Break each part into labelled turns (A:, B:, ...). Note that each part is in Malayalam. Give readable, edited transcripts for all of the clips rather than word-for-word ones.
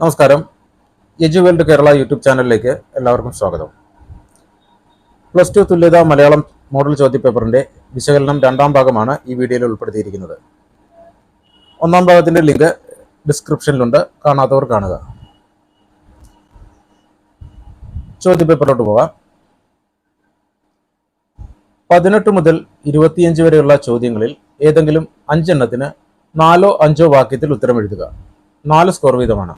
A: നമസ്കാരം. എജു വേൾഡ് കേരള യൂട്യൂബ് ചാനലിലേക്ക് എല്ലാവർക്കും സ്വാഗതം. പ്ലസ് ടു തുല്യത മലയാളം മോഡൽ ചോദ്യപേപ്പറിന്റെ വിശകലനം രണ്ടാം ഭാഗമാണ് ഈ വീഡിയോയിൽ ഉൾപ്പെടുത്തിയിരിക്കുന്നത്. ഒന്നാം ഭാഗത്തിന്റെ ലിങ്ക് ഡിസ്ക്രിപ്ഷനിലുണ്ട്, കാണാത്തവർ കാണുക. ചോദ്യപേപ്പറിലോട്ട് പോകാം. 18 മുതൽ 25 വരെയുള്ള ചോദ്യങ്ങളിൽ ഏതെങ്കിലും 5 എണ്ണത്തിന് 4 or 5 വാക്യത്തിൽ ഉത്തരം എഴുതുക. 4 സ്കോർ വീതമാണ്.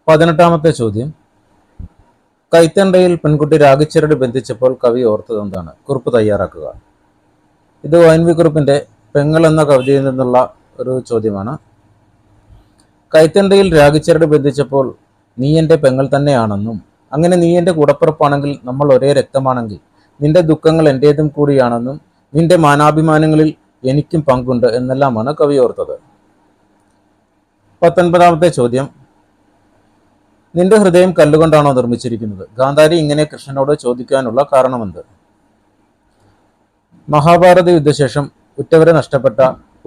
A: 18ാമത്തെ ചോദ്യം, കൈത്തണ്ടയിൽ പെൺകുട്ടി രാഗിച്ചരട് ബന്ധിച്ചപ്പോൾ കവി ഓർത്തത് എന്താണ്? കുറിപ്പ് തയ്യാറാക്കുക. ഇത് ONV കുറുപ്പിന്റെ പെങ്ങൾ എന്ന കവിതയിൽ നിന്നുള്ള ഒരു ചോദ്യമാണ്. കൈത്തണ്ടയിൽ രാഗിച്ചരട് ബന്ധിച്ചപ്പോൾ നീ എൻ്റെ പെങ്ങൾ തന്നെയാണെന്നും അങ്ങനെ നീ എൻ്റെ കൂടപ്പിറപ്പാണെങ്കിൽ നമ്മൾ ഒരേ രക്തമാണെങ്കിൽ നിന്റെ ദുഃഖങ്ങൾ എൻ്റേതും കൂടിയാണെന്നും നിന്റെ മാനാഭിമാനങ്ങളിൽ എനിക്കും പങ്കുണ്ട് എന്നെല്ലാമാണ് കവി ഓർത്തത്. 19ാമത്തെ ചോദ്യം, നിന്റെ ഹൃദയം കല്ലുകൊണ്ടാണോ നിർമ്മിച്ചിരിക്കുന്നത്? ഗാന്ധാരി ഇങ്ങനെ കൃഷ്ണനോട് ചോദിക്കാനുള്ള കാരണമെന്ത്? മഹാഭാരത യുദ്ധശേഷം ഉറ്റവരെ നഷ്ടപ്പെട്ട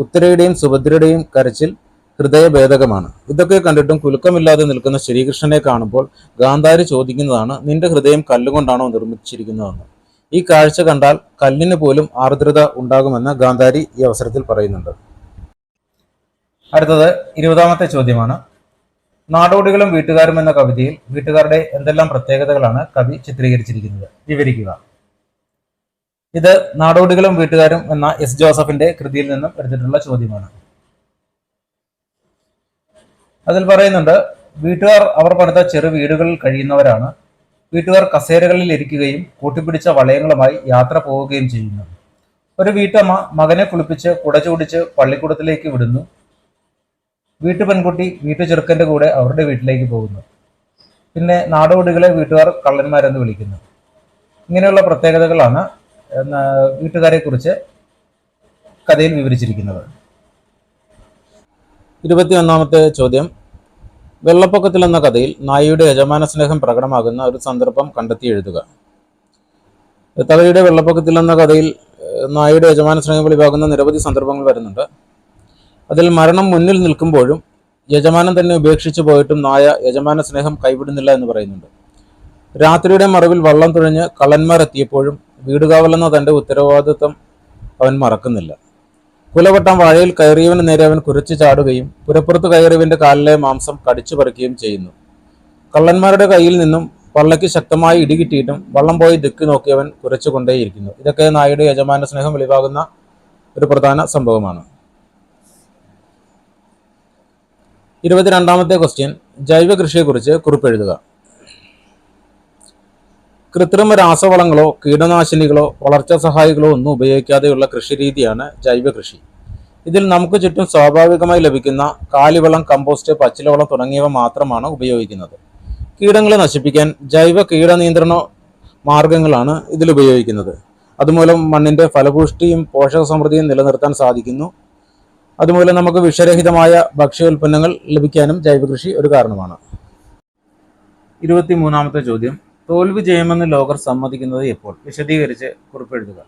A: ഉത്തരയുടെയും സുഭദ്രയുടെയും കരച്ചിൽ ഹൃദയഭേദകമാണ്. ഇതൊക്കെ കണ്ടിട്ടും കുലുക്കമില്ലാതെ നിൽക്കുന്ന ശ്രീകൃഷ്ണനെ കാണുമ്പോൾ ഗാന്ധാരി ചോദിക്കുന്നതാണ്, നിന്റെ ഹൃദയം കല്ലുകൊണ്ടാണോ നിർമ്മിച്ചിരിക്കുന്നതെന്ന്. ഈ കാഴ്ച കണ്ടാൽ കല്ലിന് പോലും ആർദ്രത ഉണ്ടാകുമെന്ന് ഗാന്ധാരി ഈ അവസരത്തിൽ പറയുന്നുണ്ട്. അടുത്തത് 20ാമത്തെ ചോദ്യമാണ്. നാടോടികളും വീട്ടുകാരും എന്ന കവിതയിൽ വീട്ടുകാരുടെ എന്തെല്ലാം പ്രത്യേകതകളാണ് കവി ചിത്രീകരിച്ചിരിക്കുന്നത്? വിവരിക്കുക. ഇത് നാടോടികളും വീട്ടുകാരും എന്ന എസ് ജോസഫിന്റെ കൃതിയിൽ നിന്നും എടുത്തിട്ടുള്ള ചോദ്യമാണ്. അതിൽ പറയുന്നുണ്ട്, വീട്ടുകാർ അവർ പണിത ചെറു വീടുകളിൽ കഴിയുന്നവരാണ്. വീട്ടുകാർ കസേരകളിൽ ഇരിക്കുകയും കൂട്ടിപ്പിടിച്ച വളയങ്ങളുമായി യാത്ര പോവുകയും ചെയ്യുന്നു. ഒരു വീട്ടമ്മ മകനെ കുളിപ്പിച്ച് കുട ചൂടിച്ച് പള്ളിക്കൂടത്തിലേക്ക് വിടുന്നു. വീട്ടു പെൺകുട്ടി വീട്ടു ചെറുക്കന്റെ കൂടെ അവരുടെ വീട്ടിലേക്ക് പോകുന്നു. പിന്നെ നാടോടികളെ വീട്ടുകാർ കള്ളന്മാരെന്ന് വിളിക്കുന്നു. ഇങ്ങനെയുള്ള പ്രത്യേകതകളാണ് വീട്ടുകാരെ കുറിച്ച് കഥയിൽ വിവരിച്ചിരിക്കുന്നത്. 21ാമത്തെ ചോദ്യം, വെള്ളപ്പൊക്കത്തിൽ എന്ന കഥയിൽ നായിയുടെ യജമാന സ്നേഹം പ്രകടമാകുന്ന ഒരു സന്ദർഭം കണ്ടെത്തി എഴുതുക. തകഴിയുടെ വെള്ളപ്പൊക്കത്തിൽ എന്ന കഥയിൽ നായിയുടെ യജമാന സ്നേഹം വെളിവാകുന്ന നിരവധി സന്ദർഭങ്ങൾ വരുന്നുണ്ട്. അതിൽ മരണം മുന്നിൽ നിൽക്കുമ്പോഴും യജമാനൻ തന്നെ ഉപേക്ഷിച്ചു പോയിട്ടും നായ യജമാന സ്നേഹം കൈവിടുന്നില്ല എന്ന് പറയുന്നുണ്ട്. രാത്രിയുടെ മറവിൽ വള്ളം തുഴഞ്ഞ് കള്ളന്മാർ എത്തിയപ്പോഴും വീടുകാവലെന്ന തൻ്റെ ഉത്തരവാദിത്വം അവൻ മറക്കുന്നില്ല. കുലവട്ടം വാഴയിൽ കയറിയവന് നേരെ അവൻ കുരച്ചു ചാടുകയും പുരപ്പുറത്ത് കയറിയവന്റെ കാലിലെ മാംസം കടിച്ചു പറിക്കുകയും ചെയ്യുന്നു. കള്ളന്മാരുടെ കയ്യിൽ നിന്നും പള്ളയ്ക്ക് ശക്തമായി ഇടികിട്ടിയിട്ടും വള്ളം പോയി ദിക്ക് നോക്കി അവൻ കുരച്ചുകൊണ്ടേയിരിക്കുന്നു. ഇതൊക്കെ നായയുടെ യജമാന സ്നേഹം വെളിവാകുന്ന ഒരു പ്രധാന സംഭവമാണ്. 22ാമത്തെ ക്വസ്റ്റ്യൻ, ജൈവ കൃഷിയെക്കുറിച്ച് കുറിപ്പെഴുതുക. കൃത്രിമ രാസവളങ്ങളോ കീടനാശിനികളോ വളർച്ചാ സഹായികളോ ഒന്നും ഉപയോഗിക്കാതെയുള്ള കൃഷിരീതിയാണ് ജൈവ കൃഷി. ഇതിൽ നമുക്ക് ചുറ്റും സ്വാഭാവികമായി ലഭിക്കുന്ന കാലിവളം, കമ്പോസ്റ്റ്, പച്ചിലവളം തുടങ്ങിയവ മാത്രമാണ് ഉപയോഗിക്കുന്നത്. കീടങ്ങളെ നശിപ്പിക്കാൻ ജൈവ കീടനിയന്ത്രണ മാർഗങ്ങളാണ് ഇതിൽ ഉപയോഗിക്കുന്നത്. അതുമൂലം മണ്ണിന്റെ ഫലപുഷ്ടിയും പോഷകസമൃദ്ധിയും നിലനിർത്താൻ സാധിക്കുന്നു. അതുമൂലം നമുക്ക് വിഷരഹിതമായ ഭക്ഷ്യോൽപ്പന്നങ്ങൾ ലഭിക്കാനും ജൈവകൃഷി ഒരു കാരണമാണ്. 23ാമത്തെ ചോദ്യം, തോൽവി ജയമെന്ന് ലോകർ സമ്മതിക്കുന്നത് എപ്പോൾ? വിശദീകരിച്ച് കുറിപ്പെഴുതുക.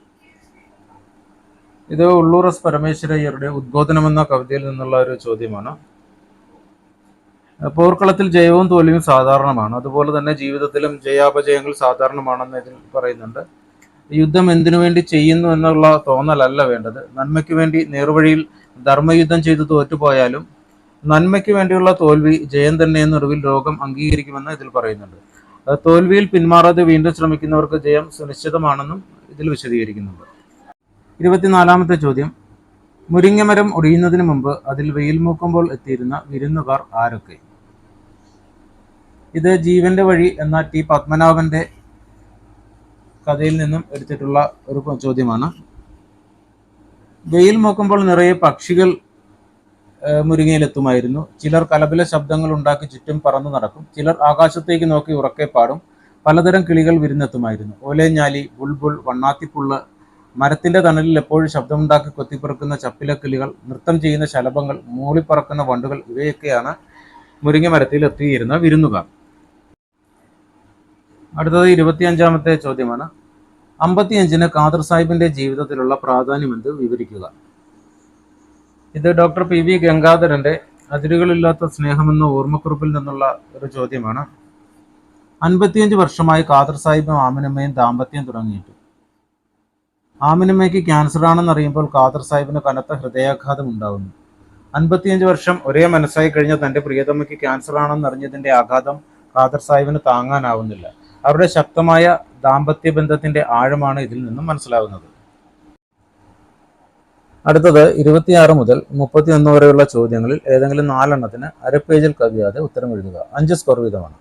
A: ഇത് ഉള്ളൂർ എസ് പരമേശ്വരയ്യരുടെ ഉദ്ബോധനം എന്ന കവിതയിൽ നിന്നുള്ള ഒരു ചോദ്യമാണ്. പോർക്കളത്തിൽ ജയവും തോൽവിയും സാധാരണമാണ്. അതുപോലെ തന്നെ ജീവിതത്തിലും ജയാപജയങ്ങൾ സാധാരണമാണെന്ന് ഇതിൽ പറയുന്നുണ്ട്. യുദ്ധം എന്തിനു വേണ്ടി ചെയ്യുന്നു എന്നുള്ള തോന്നലല്ല വേണ്ടത്. നന്മയ്ക്ക് വേണ്ടി നേർവഴിയിൽ ധർമ്മയുദ്ധം ചെയ്ത് തോറ്റുപോയാലും നന്മയ്ക്ക് വേണ്ടിയുള്ള തോൽവി ജയം തന്നെയെന്നൊടുവിൽ ലോകം അംഗീകരിക്കുമെന്ന് ഇതിൽ പറയുന്നുണ്ട്. തോൽവിയിൽ പിന്മാറാതെ വീണ്ടും ശ്രമിക്കുന്നവർക്ക് ജയം സുനിശ്ചിതമാണെന്നും ഇതിൽ വിശദീകരിക്കുന്നുണ്ട്. 24ാമത്തെ ചോദ്യം, മുരിങ്ങമരം ഒടിയുന്നതിന് മുമ്പ് അതിൽ വെയിൽ മൂക്കുമ്പോൾ എത്തിയിരുന്ന വിരുന്നുകാർ ആരൊക്കെ? ഇത് ജീവന്റെ വഴി എന്ന ടി പത്മനാഭന്റെ കഥയിൽ നിന്നും എടുത്തിട്ടുള്ള ഒരു ചോദ്യമാണ്. വെയിൽ മൂക്കുമ്പോൾ നിറയെ പക്ഷികൾ മുരിങ്ങയിലെത്തുമായിരുന്നു. ചിലർ കലപില ശബ്ദങ്ങൾ ഉണ്ടാക്കി ചുറ്റും പറന്നു നടക്കും. ചിലർ ആകാശത്തേക്ക് നോക്കി ഉറക്കെ പാടും. പലതരം കിളികൾ വിരുന്നെത്തുമായിരുന്നു. ഓലേഞ്ഞാലി, ബുൾബുൾ, വണ്ണാത്തിപ്പുള്ള്, മരത്തിന്റെ തണലിൽ എപ്പോഴും ശബ്ദമുണ്ടാക്കി കൊത്തിപ്പറക്കുന്ന ചപ്പില കിളികൾ, നൃത്തം ചെയ്യുന്ന ശലഭങ്ങൾ, മൂളിപ്പറക്കുന്ന വണ്ടുകൾ, ഇവയൊക്കെയാണ് മുരിങ്ങ മരത്തിൽ എത്തിയിരുന്ന വിരുന്നുകാർ. അടുത്തത് 25ാമത്തെ ചോദ്യമാണ്. 55-ന് ഖാദർ സാഹിബിന്റെ ജീവിതത്തിലുള്ള പ്രാധാന്യമെന്ത്? വിവരിക്കുക. ഇത് ഡോക്ടർ പി വി ഗംഗാധരന്റെ അതിരുകളില്ലാത്ത സ്നേഹമെന്ന ഓർമ്മക്കുറിപ്പിൽ നിന്നുള്ള ഒരു ചോദ്യമാണ്. 55 വർഷമായി ഖാദർ സാഹിബും ആമിനമ്മയും ദാമ്പത്യം തുടങ്ങിയിട്ടു. ആമിനമ്മയ്ക്ക് ക്യാൻസറാണെന്നറിയുമ്പോൾ ഖാദർ സാഹിബിന് കനത്ത ഹൃദയാഘാതം ഉണ്ടാകുന്നു. 55 വർഷം ഒരേ മനസ്സായി കഴിഞ്ഞ തന്റെ പ്രിയതമയ്ക്ക് ക്യാൻസറാണെന്നറിഞ്ഞതിന്റെ ആഘാതം ഖാദർ സാഹിബിന് താങ്ങാനാവുന്നില്ല. അവരുടെ ശക്തമായ ദാമ്പത്യ ബന്ധത്തിന്റെ ആഴമാണ് ഇതിൽ നിന്നും മനസ്സിലാവുന്നത്. അടുത്തത് 26 മുതൽ 31 വരെയുള്ള ചോദ്യങ്ങളിൽ ഏതെങ്കിലും 4 എണ്ണത്തിന് അര പേജിൽ കവിയാതെ ഉത്തരം എഴുതുക. 5 സ്കോർ വീതമാണ്.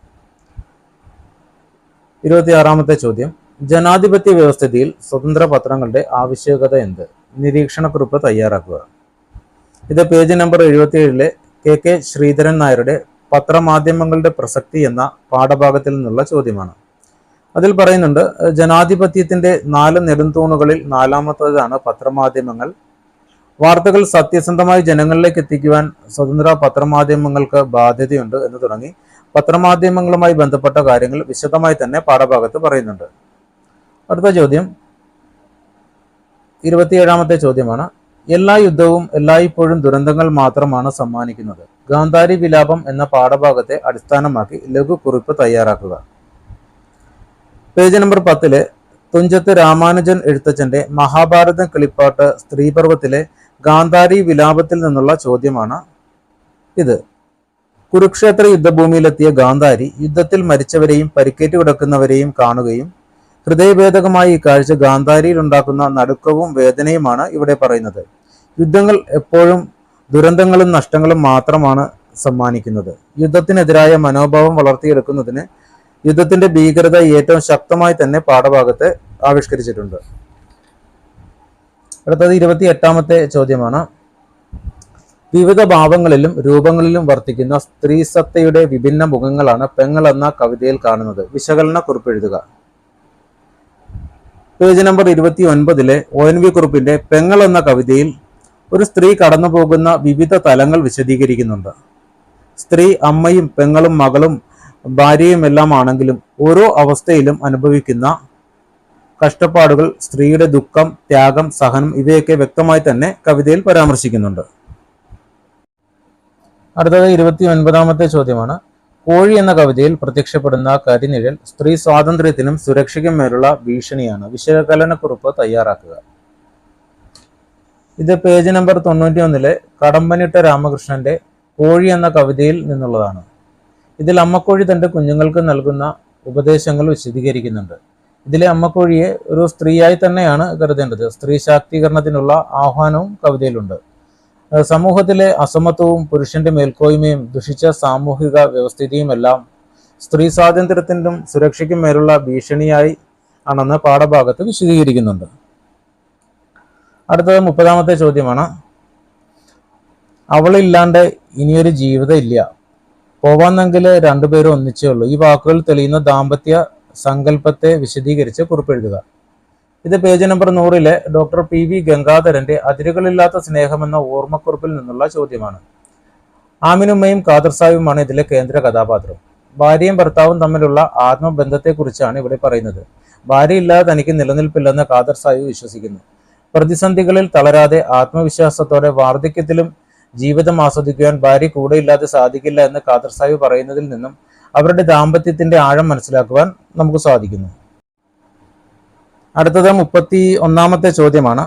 A: 26ാമത്തെ ചോദ്യം, ജനാധിപത്യ വ്യവസ്ഥിതിയിൽ സ്വതന്ത്ര പത്രങ്ങളുടെ ആവശ്യകത എന്ത്? നിരീക്ഷണക്കുറിപ്പ് തയ്യാറാക്കുക. ഇത് പേജ് നമ്പർ 77 കെ ശ്രീധരൻ നായരുടെ പത്രമാധ്യമങ്ങളുടെ പ്രസക്തി എന്ന പാഠഭാഗത്തിൽ നിന്നുള്ള ചോദ്യമാണ്. അതിൽ പറയുന്നുണ്ട്, ജനാധിപത്യത്തിന്റെ 4 നെടുംതൂണുകളിൽ 4ാമത്തേതാണ് പത്രമാധ്യമങ്ങൾ. വാർത്തകൾ സത്യസന്ധമായി ജനങ്ങളിലേക്ക് എത്തിക്കുവാൻ സ്വതന്ത്ര പത്രമാധ്യമങ്ങൾക്ക് ബാധ്യതയുണ്ട് എന്ന് തുടങ്ങി പത്രമാധ്യമങ്ങളുമായി ബന്ധപ്പെട്ട കാര്യങ്ങൾ വിശദമായി തന്നെ പാഠഭാഗത്ത് പറയുന്നുണ്ട്. അടുത്ത ചോദ്യം 27ാമത്തെ ചോദ്യമാണ്. എല്ലാ യുദ്ധവും എല്ലായ്പ്പോഴും ദുരന്തങ്ങൾ മാത്രമാണ് സമ്മാനിക്കുന്നത്. ഗാന്ധാരി വിലാപം എന്ന പാഠഭാഗത്തെ അടിസ്ഥാനമാക്കി ലഘു കുറിപ്പ് തയ്യാറാക്കുക. പേജ് നമ്പർ 10 തുഞ്ചത്ത് രാമാനുജൻ എഴുത്തച്ഛന്റെ മഹാഭാരതം കിളിപ്പാട്ട് സ്ത്രീപർവത്തിലെ ഗാന്ധാരി വിലാപത്തിൽ നിന്നുള്ള ചോദ്യമാണ് ഇത്. കുരുക്ഷേത്ര യുദ്ധഭൂമിയിലെത്തിയ ഗാന്ധാരി യുദ്ധത്തിൽ മരിച്ചവരെയും പരിക്കേറ്റ് കിടക്കുന്നവരെയും കാണുകയും ഹൃദയഭേദകമായ ഈ കാഴ്ച ഗാന്ധാരിയിൽ ഉണ്ടാക്കുന്ന നടുക്കവും വേദനയുമാണ് ഇവിടെ പറയുന്നത്. യുദ്ധങ്ങൾ എപ്പോഴും ദുരന്തങ്ങളും നഷ്ടങ്ങളും മാത്രമാണ് സമ്മാനിക്കുന്നത്. യുദ്ധത്തിനെതിരായ മനോഭാവം വളർത്തിയെടുക്കുന്നതിന് യുദ്ധത്തിന്റെ ഭീകരത ഏറ്റവും ശക്തമായി തന്നെ പാഠഭാഗത്ത് ആവിഷ്കരിച്ചിട്ടുണ്ട്. അടുത്തത് 28ാമത്തെ ചോദ്യമാണ്. വിവിധ ഭാവങ്ങളിലും രൂപങ്ങളിലും വർത്തിക്കുന്ന സ്ത്രീസത്തയുടെ വിഭിന്ന മുഖങ്ങളാണ് പെങ്ങൾ എന്ന കവിതയിൽ കാണുന്നത്. വിശകലന കുറിപ്പ് എഴുതുക. പേജ് നമ്പർ 29 ONV കുറിപ്പിന്റെ പെങ്ങൾ എന്ന കവിതയിൽ ഒരു സ്ത്രീ കടന്നു പോകുന്ന വിവിധ തലങ്ങൾ വിശദീകരിക്കുന്നുണ്ട്. സ്ത്രീ അമ്മയും പെങ്ങളും മകളും ഭാര്യയും എല്ലാം ആണെങ്കിലും ഓരോ അവസ്ഥയിലും അനുഭവിക്കുന്ന കഷ്ടപ്പാടുകൾ, സ്ത്രീയുടെ ദുഃഖം, ത്യാഗം, സഹനം ഇവയൊക്കെ വ്യക്തമായി തന്നെ കവിതയിൽ പരാമർശിക്കുന്നുണ്ട്. അടുത്തത് 29ാമത്തെ ചോദ്യമാണ്. കോഴി എന്ന കവിതയിൽ പ്രത്യക്ഷപ്പെടുന്ന കരിനിഴൽ സ്ത്രീ സ്വാതന്ത്ര്യത്തിനും സുരക്ഷയ്ക്കും മേലുള്ള ഭീഷണിയാണ്. വിശകലനക്കുറിപ്പ് തയ്യാറാക്കുക. ഇത് പേജ് നമ്പർ 91 കടമ്പനിട്ട രാമകൃഷ്ണന്റെ കോഴി എന്ന കവിതയിൽ നിന്നുള്ളതാണ്. ഇതിൽ അമ്മക്കോഴി തന്റെ കുഞ്ഞുങ്ങൾക്ക് നൽകുന്ന ഉപദേശങ്ങൾ വിശദീകരിക്കുന്നുണ്ട്. ഇതിലെ അമ്മക്കോഴിയെ ഒരു സ്ത്രീയായി തന്നെയാണ് കരുതേണ്ടത്. സ്ത്രീ ശാക്തീകരണത്തിനുള്ള ആഹ്വാനവും കവിതയിലുണ്ട്. സമൂഹത്തിലെ അസമത്വവും പുരുഷന്റെ മേൽക്കോയ്മയും ദുഷിച്ച സാമൂഹിക വ്യവസ്ഥിതിയും എല്ലാം സ്ത്രീ സ്വാതന്ത്ര്യത്തിനും സുരക്ഷയ്ക്കും മേലുള്ള ഭീഷണിയായി ആണെന്ന് പാഠഭാഗത്ത് വിശദീകരിക്കുന്നുണ്ട്. അടുത്തത് 30ാമത്തെ ചോദ്യമാണ്. അവളില്ലാണ്ട് ഇനിയൊരു ജീവിതം ഇല്ല, പോവാന്നെങ്കിൽ രണ്ടുപേരും ഒന്നിച്ചേ ഉള്ളൂ. ഈ വാക്കുകൾ തെളിയുന്ന ദാമ്പത്യ സങ്കല്പത്തെ വിശദീകരിച്ച് കുറിപ്പെഴുതുക. ഇത് പേജ് നമ്പർ 100 ഡോക്ടർ PV ഗംഗാധരന്റെ അതിരുകളില്ലാത്ത സ്നേഹമെന്ന ഓർമ്മക്കുറിപ്പിൽ നിന്നുള്ള ചോദ്യമാണ്. ആമിനുമ്മയും ഖാദർ സാഹിബുമാണ് ഇതിലെ കേന്ദ്ര കഥാപാത്രം. ഭാര്യയും ഭർത്താവും തമ്മിലുള്ള ആത്മബന്ധത്തെക്കുറിച്ചാണ് ഇവിടെ പറയുന്നത്. ഭാര്യയില്ലാതെ തനിക്ക് നിലനിൽപ്പില്ലെന്ന് ഖാദർ സാഹിബ് വിശ്വസിക്കുന്നു. പ്രതിസന്ധികളിൽ തളരാതെ ആത്മവിശ്വാസത്തോടെ വാർദ്ധക്യത്തിലും ജീവിതം ആസ്വദിക്കുവാൻ ഭാര്യ കൂടെയില്ലാതെ സാധിക്കില്ല എന്ന് ഖാദർ സാഹിബ് പറയുന്നതിൽ നിന്നും അവരുടെ ദാമ്പത്യത്തിന്റെ ആഴം മനസ്സിലാക്കുവാൻ നമുക്ക് സാധിക്കുന്നു. അടുത്തത് 31ാമത്തെ ചോദ്യമാണ്.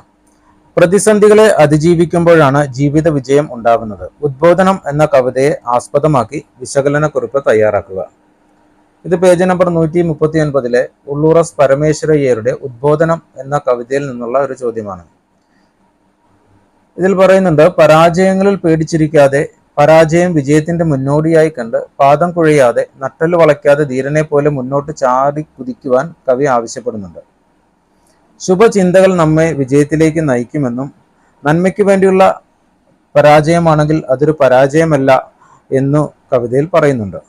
A: പ്രതിസന്ധികളെ അതിജീവിക്കുമ്പോഴാണ് ജീവിത വിജയം ഉണ്ടാകുന്നത്. ഉദ്ബോധനം എന്ന കവിതയെ ആസ്പദമാക്കി വിശകലനക്കുറിപ്പ് തയ്യാറാക്കുക. ഇത് പേജ് നമ്പർ 139 ഉള്ളൂർ എസ് പരമേശ്വരയ്യരുടെ ഉദ്ബോധനം എന്ന കവിതയിൽ നിന്നുള്ള ഒരു ചോദ്യമാണ്. ഇതിൽ പറയുന്നുണ്ട്, പരാജയങ്ങളിൽ പേടിച്ചിരിക്കാതെ പരാജയം വിജയത്തിന്റെ മുന്നോടിയായി കണ്ട് പാദം കുഴയാതെ നട്ടല് വളയ്ക്കാതെ ധീരനെ പോലെ മുന്നോട്ട് ചാടി കുതിക്കുവാൻ കവി ആവശ്യപ്പെടുന്നുണ്ട്. ശുഭചിന്തകൾ നമ്മെ വിജയത്തിലേക്ക് നയിക്കുമെന്നും നന്മയ്ക്ക് വേണ്ടിയുള്ള പരാജയമാണെങ്കിൽ അതൊരു പരാജയമല്ല എന്നു കവിതയിൽ പറയുന്നുണ്ട്.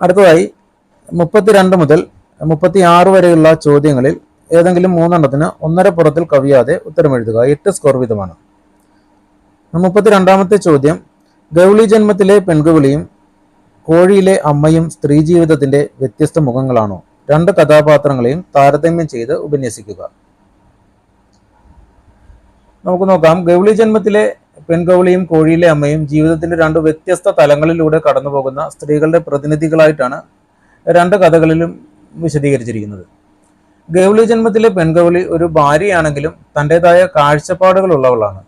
A: അടുത്തതായി 32 മുതൽ 36 വരെയുള്ള ചോദ്യങ്ങളിൽ ഏതെങ്കിലും 3 എണ്ണത്തിന് 1.5 പുറത്തിൽ കവിയാതെ ഉത്തരമെഴുതുക. 8 സ്കോർ വീതമാണ്. 32ാമത്തെ ചോദ്യം, ഗൗളി ജന്മത്തിലെ പെൺകുവിളിയും കോഴിയിലെ അമ്മയും സ്ത്രീ ജീവിതത്തിന്റെ വ്യത്യസ്ത മുഖങ്ങളാണോ? 2 കഥാപാത്രങ്ങളെയും താരതമ്യം ചെയ്ത് ഉപന്യസിക്കുക. നമുക്ക് നോക്കാം. ഗൗളി ജന്മത്തിലെ പെൺകൗളിയും കോഴിയിലെ അമ്മയും ജീവിതത്തിന്റെ രണ്ട് വ്യത്യസ്ത തലങ്ങളിലൂടെ കടന്നു പോകുന്ന സ്ത്രീകളുടെ പ്രതിനിധികളായിട്ടാണ് രണ്ട് കഥകളിലും വിശദീകരിച്ചിരിക്കുന്നത്. ഗൗളി ജന്മത്തിലെ പെൺകൗളി ഒരു ഭാര്യയാണെങ്കിലും തൻ്റെതായ കാഴ്ചപ്പാടുകളുള്ളവളാണ്.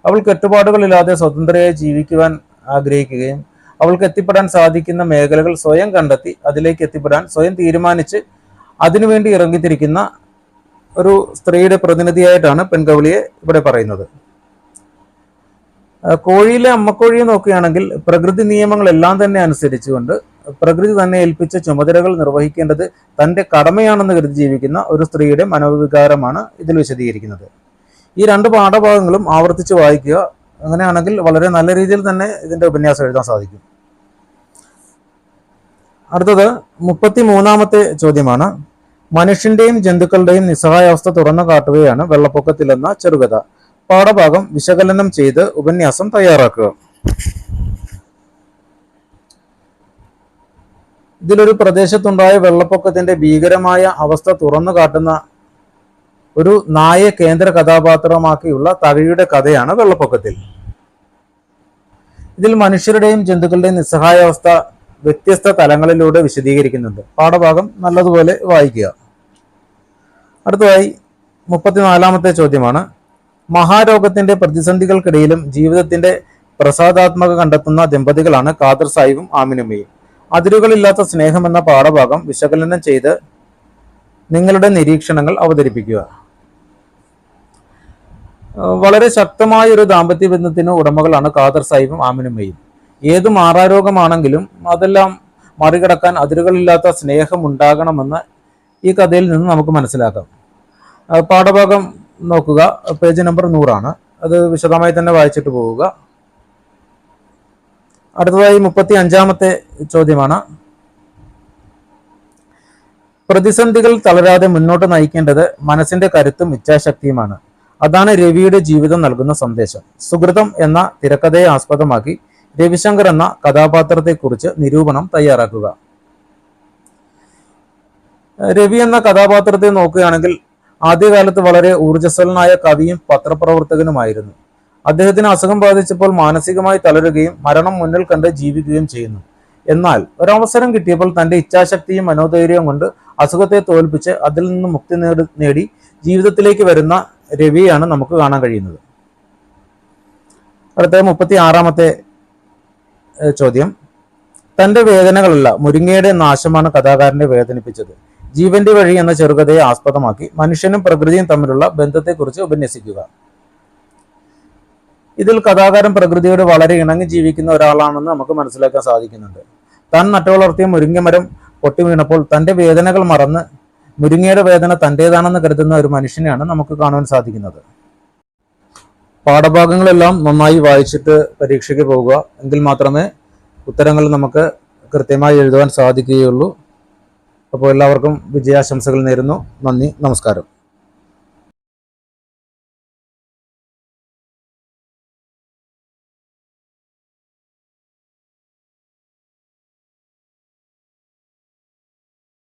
A: അവൾ കെട്ടുപാടുകളില്ലാതെ സ്വതന്ത്രയായി ജീവിക്കുവാൻ ആഗ്രഹിക്കുകയും അവൾക്ക് എത്തിപ്പെടാൻ സാധിക്കുന്ന മേഖലകൾ സ്വയം കണ്ടെത്തി അതിലേക്ക് എത്തിപ്പെടാൻ സ്വയം തീരുമാനിച്ച് അതിനുവേണ്ടി ഇറങ്ങിത്തിരിക്കുന്ന ഒരു സ്ത്രീയുടെ പ്രതിനിധിയായിട്ടാണ് പെൺകൗളിയെ ഇവിടെ പറയുന്നത്. കോഴിയിലെ അമ്മക്കോഴിയെ നോക്കുകയാണെങ്കിൽ പ്രകൃതി നിയമങ്ങളെല്ലാം തന്നെ അനുസരിച്ചുകൊണ്ട് പ്രകൃതി തന്നെ ഏൽപ്പിച്ച ചുമതലകൾ നിർവഹിക്കേണ്ടത് തൻ്റെ കടമയാണെന്ന് കരുതി ജീവിക്കുന്ന ഒരു സ്ത്രീയുടെ മനോവികാരമാണ് ഇതിൽ വിശദീകരിക്കുന്നത്. ഈ രണ്ട് പാഠഭാഗങ്ങളും ആവർത്തിച്ച് വായിക്കുക. അങ്ങനെയാണെങ്കിൽ വളരെ നല്ല രീതിയിൽ തന്നെ ഇതിൻ്റെ ഉപന്യാസം എഴുതാൻ സാധിക്കും. അടുത്തത് 33-ാമത്തെ ചോദ്യമാണ്. മനുഷ്യന്റെയും ജന്തുക്കളുടെയും നിസ്സഹായാവസ്ഥ തുറന്നു കാട്ടുകയാണ് വെള്ളപ്പൊക്കത്തിലെന്ന ചെറുകഥ. പാഠഭാഗം വിശകലനം ചെയ്ത് ഉപന്യാസം തയ്യാറാക്കുക. ഇതിലൊരു പ്രദേശത്തുണ്ടായ വെള്ളപ്പൊക്കത്തിന്റെ ഭീകരമായ അവസ്ഥ തുറന്നു കാട്ടുന്ന ഒരു നായയെ കേന്ദ്ര കഥാപാത്രമാക്കിയുള്ള തകഴിയുടെ കഥയാണ് വെള്ളപ്പൊക്കത്തിൽ. ഇതിൽ മനുഷ്യരുടെയും ജന്തുക്കളുടെയും നിസ്സഹായാവസ്ഥ വ്യത്യസ്ത തലങ്ങളിലൂടെ വിശദീകരിക്കുന്നുണ്ട്. പാഠഭാഗം നല്ലതുപോലെ വായിക്കുക. അടുത്തതായി 34-ാമത്തെ ചോദ്യമാണ്. മഹാരോഗത്തിന്റെ പ്രതിസന്ധികൾക്കിടയിലും ജീവിതത്തിന്റെ പ്രസാദാത്മക കണ്ടെത്തുന്ന ദമ്പതികളാണ് ഖാദർ സാഹിബും ആമിനുമ്മയും. അതിരുകളില്ലാത്ത സ്നേഹം എന്ന പാഠഭാഗം വിശകലനം ചെയ്ത് നിങ്ങളുടെ നിരീക്ഷണങ്ങൾ അവതരിപ്പിക്കുക. വളരെ ശക്തമായ ഒരു ദാമ്പത്യ ബന്ധത്തിന് ഉടമകളാണ് ഖാദർ സാഹിബും ആമിനുമ്മയും. ഏത് മാറാരോഗമാണെങ്കിലും അതെല്ലാം മറികടക്കാൻ അതിരുകളില്ലാത്ത സ്നേഹം ഉണ്ടാകണമെന്ന് ഈ കഥയിൽ നിന്ന് നമുക്ക് മനസ്സിലാക്കാം. പാഠഭാഗം നോക്കുക. പേജ് നമ്പർ 100 അത് വിശദമായി തന്നെ വായിച്ചിട്ട് പോവുക. അടുത്തതായി 35-ാമത്തെ ചോദ്യമാണ്. പ്രതിസന്ധികൾ തളരാതെ മുന്നോട്ട് നയിക്കേണ്ടത് മനസ്സിന്റെ കരുത്തും ഇച്ഛാശക്തിയുമാണ്. അതാണ് രവിയുടെ ജീവിതം നൽകുന്ന സന്ദേശം. സുഹൃതം എന്ന തിരക്കഥയെ ആസ്പദമാക്കി രവിശങ്കർ എന്ന കഥാപാത്രത്തെക്കുറിച്ച് നിരൂപണം തയ്യാറാക്കുക. രവി എന്ന കഥാപാത്രത്തെ നോക്കുകയാണെങ്കിൽ ആദ്യകാലത്ത് വളരെ ഊർജ്ജസ്വലനായ കവിയും പത്രപ്രവർത്തകനുമായിരുന്നു. അദ്ദേഹത്തിന് അസുഖം ബാധിച്ചപ്പോൾ മാനസികമായി തളരുകയും മരണം മുന്നിൽ കണ്ട് ജീവിക്കുകയും ചെയ്യുന്നു. എന്നാൽ ഒരവസരം കിട്ടിയപ്പോൾ തന്റെ ഇച്ഛാശക്തിയും മനോധൈര്യവും കൊണ്ട് അസുഖത്തെ തോൽപ്പിച്ച് അതിൽ നിന്ന് മുക്തി നേടി ജീവിതത്തിലേക്ക് വരുന്ന രവിയാണ് നമുക്ക് കാണാൻ കഴിയുന്നത്. അടുത്ത 36-ാമത്തെ ചോദ്യം. തന്റെ വേദനകളല്ല മുരിങ്ങയുടെ നാശമാണ് കഥാകാരനെ വേദനിപ്പിച്ചത്. ജീവന്റെ വഴി എന്ന ചെറുകഥയെ ആസ്പദമാക്കി മനുഷ്യനും പ്രകൃതിയും തമ്മിലുള്ള ബന്ധത്തെക്കുറിച്ച് ഉപന്യസിക്കുക. ഇതിൽ കഥാകാരൻ പ്രകൃതിയോട് വളരെ ഇണങ്ങി ജീവിക്കുന്ന ഒരാളാണെന്ന് നമുക്ക് മനസ്സിലാക്കാൻ സാധിക്കുന്നുണ്ട്. താൻ നട്ടുവളർത്തിയ മുരിങ്ങമരം പൊട്ടി വീണപ്പോൾ തന്റെ വേദനകൾ മറന്ന് മുരിങ്ങയുടെ വേദന തൻ്റെതാണെന്ന് കരുതുന്ന ഒരു മനുഷ്യനെയാണ് നമുക്ക് കാണുവാൻ സാധിക്കുന്നത്. പാഠഭാഗങ്ങളെല്ലാം നന്നായി വായിച്ചിട്ട് പരീക്ഷയ്ക്ക് പോവുക. എങ്കിൽ മാത്രമേ ഉത്തരങ്ങൾ നമുക്ക് കൃത്യമായി എഴുതുവാൻ സാധിക്കുകയുള്ളൂ. അപ്പോൾ എല്ലാവർക്കും വിജയാശംസകൾ നേരുന്നു. നന്ദി, നമസ്കാരം.